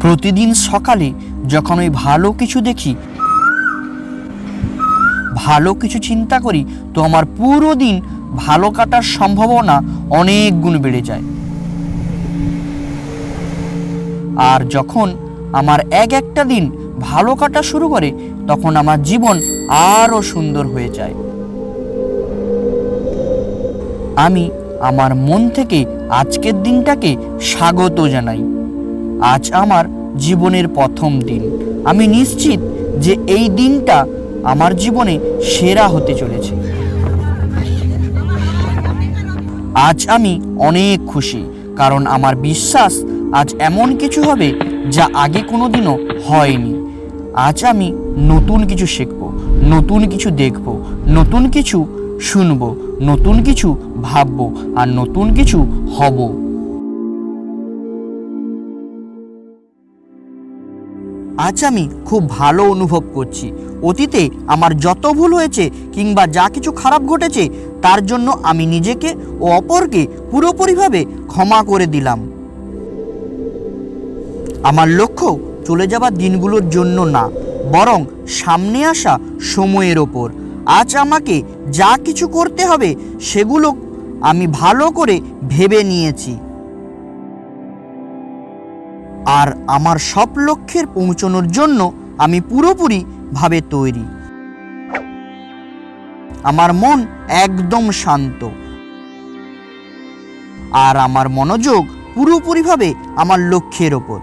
প্রতিদিন সকালে যখন ওই ভালো কিছু দেখি, ভালো কিছু চিন্তা করি, তো আমার পুরো দিন ভালো কাটার সম্ভাবনা অনেক গুণ বেড়ে যায়। আর যখন আমার একটা দিন ভালো কাটা শুরু করে, তখন আমার জীবন আরো সুন্দর হয়ে যায়। আমি আমার মন থেকে আজকের দিনটাকে স্বাগত জানাই। আজ আমার জীবনের প্রথম দিন। আমি নিশ্চিত যে এই দিনটা আমার জীবনে সেরা হতে চলেছে। আজ আমি অনেক খুশি, কারণ আমার বিশ্বাস আজ এমন কিছু হবে যা আগে কোনোদিনও হয়নি। আজ আমি নতুন কিছু শিখব, নতুন কিছু দেখব, নতুন কিছু শুনব, নতুন কিছু ভাবব, আর নতুন কিছু হব। আজ আমি খুব ভালো অনুভব করছি। অতীতে আমার যত ভুল হয়েছে কিংবা যা কিছু খারাপ ঘটেছে, তার জন্য আমি নিজেকে ও অপরকে পুরোপুরিভাবে ক্ষমা করে দিলাম। আমার লক্ষ্য চলে যাওয়া দিনগুলোর জন্য না, বরং সামনে আসা সময়ের ওপর। আজ আমাকে যা কিছু করতে হবে সেগুলো আমি ভালো করে ভেবে নিয়েছি, আর আমার সব লক্ষ্যের পৌঁছানোর জন্য আমি পুরোপুরিভাবে তৈরি। আমার মন একদম শান্ত, আর আমার মনোযোগ পুরোপুরিভাবে আমার লক্ষ্যের ওপর।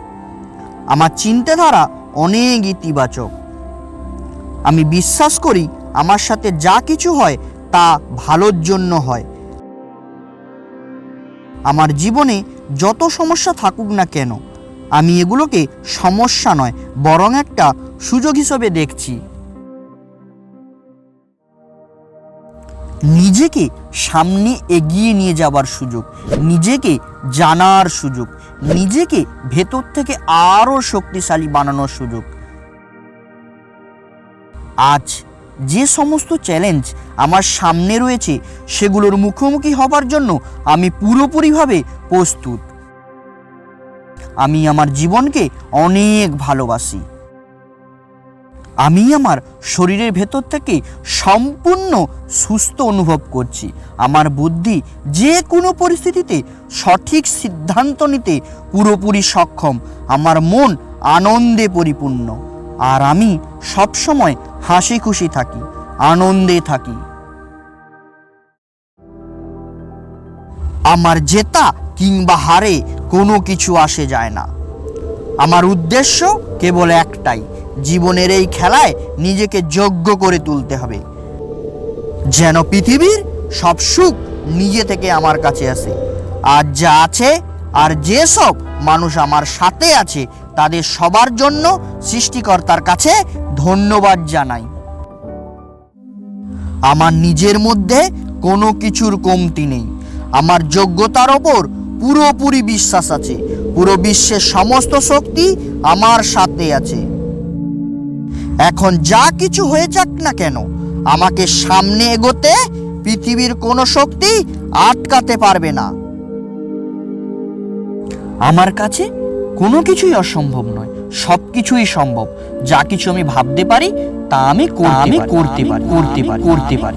আমার চিন্তাধারা অনেক ইতিবাচক। আমি বিশ্বাস করি আমার সাথে যা কিছু হয় তা ভালোর জন্য হয়। আমার জীবনে যত সমস্যা থাকুক না কেন, আমি এগুলোকে সমস্যা নয়, বরং একটা সুযোগ হিসেবে দেখছি। নিজেকে সামনে এগিয়ে নিয়ে যাবার সুযোগ, নিজেকে জানার সুযোগ, নিজেকে ভেতর থেকে আরো শক্তিশালী বানানোর সুযোগ। আজ যে সমস্ত চ্যালেঞ্জ আমার সামনে রয়েছে, সেগুলোর মুখোমুখি হবার জন্য আমি পুরোপুরিভাবে প্রস্তুত। আমি আমার জীবনকে অনেক ভালোবাসি। আমি আমার শরীরের ভেতর থেকে সম্পূর্ণ সুস্থ অনুভব করছি। আমার বুদ্ধি যে কোনো পরিস্থিতিতে সঠিক সিদ্ধান্ত নিতে পুরোপুরি সক্ষম। আমার মন আনন্দে পরিপূর্ণ, আর আমি সবসময় হাসি খুশি থাকি, আনন্দে থাকি। আমার জেতা কিংবা হারে কোনো কিছু আসে যায় না। আমার উদ্দেশ্য কেবল একটাই, জীবনের এই খেলায় নিজেকে যোগ্য করে তুলতে হবে, যেন পৃথিবীর সব সুখ নিজে থেকে আমার কাছে আসে। আজ যা আছে আর যেসব মানুষ আমার সাথে আছে, তাদের সবার জন্য সৃষ্টিকর্তার কাছে ধন্যবাদ জানাই। আমার নিজের মধ্যে কোনো কিছুর কমতি নেই। আমার যোগ্যতার ওপর পুরোপুরি বিশ্বাস আছে। পুরো বিশ্বের সমস্ত শক্তি আমার সাথে আছে। এখন যা কিছু হয়ে যাক না কেন, আমাকে সামনে এগোতে পৃথিবীর কোনো শক্তি আটকাতে পারবে না। আমার কাছে কোনো কিছুই অসম্ভব নয়, সব কিছুই সম্ভব। যা কিছু আমি ভাবতে পারি তা আমি করতে পারি।